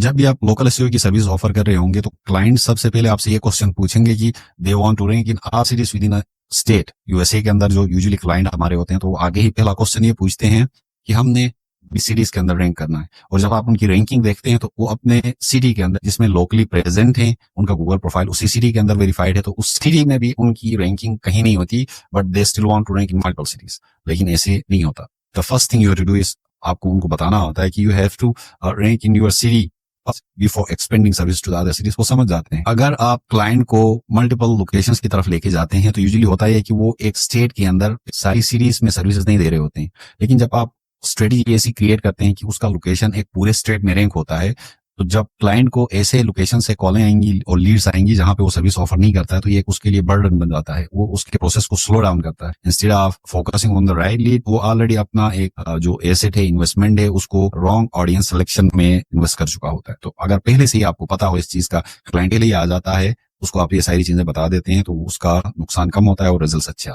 जब भी आप लोकल एसईओ की सर्विस ऑफर कर रहे होंगे तो क्लाइंट सबसे पहले आपसे ये क्वेश्चन पूछेंगे कि they want to rank in our cities within a state. USA के अंदर जो यूजुअली क्लाइंट हमारे होते हैं तो वो आगे ही पहला क्वेश्चन ये पूछते हैं कि हमने सिटीज के अंदर रैंक करना है। और जब आप उनकी रैंकिंग देखते हैं तो वो अपने सिटी के अंदर जिसमें लोकली प्रेजेंट है, उनका गूगल प्रोफाइल उसी सिटी के अंदर वेरीफाइड है, तो उस सिटी में भी उनकी रैंकिंग कहीं नहीं होती, but they still want to rank in multiple cities. लेकिन ऐसे नहीं होता। The first thing you have to do is आपको उनको बताना होता है कि you have to rank in your city before expanding service to the other cities. वो समझ जाते हैं। अगर आप क्लाइंट को मल्टीपल लोकेशंस की तरफ लेके जाते हैं तो यूजुअली होता है कि वो एक स्टेट के अंदर सारी सिटीज में सर्विसेज नहीं दे रहे होते हैं। लेकिन जब आप स्ट्रेटेजी ऐसी क्रिएट करते हैं कि उसका लोकेशन एक पूरे स्टेट में रैंक होता है, तो जब क्लाइंट को ऐसे लोकेशन से कॉलें आएंगी और लीड्स आएंगी जहां पे वो सर्विस ऑफर नहीं करता है, तो ये उसके लिए बर्डन बन जाता है। वो उसके प्रोसेस को स्लो डाउन करता है। Instead of focusing on the right lead, वो ऑलरेडी अपना एक जो एसेट है, इन्वेस्टमेंट है, उसको रॉन्ग ऑडियंस सिलेक्शन में इन्वेस्ट कर चुका होता है। तो अगर पहले से ही आपको पता हो इस चीज का, क्लाइंट के लिए आ जाता है, उसको आप ये सारी चीजें बता देते हैं, तो उसका नुकसान कम होता है और रिजल्ट अच्छे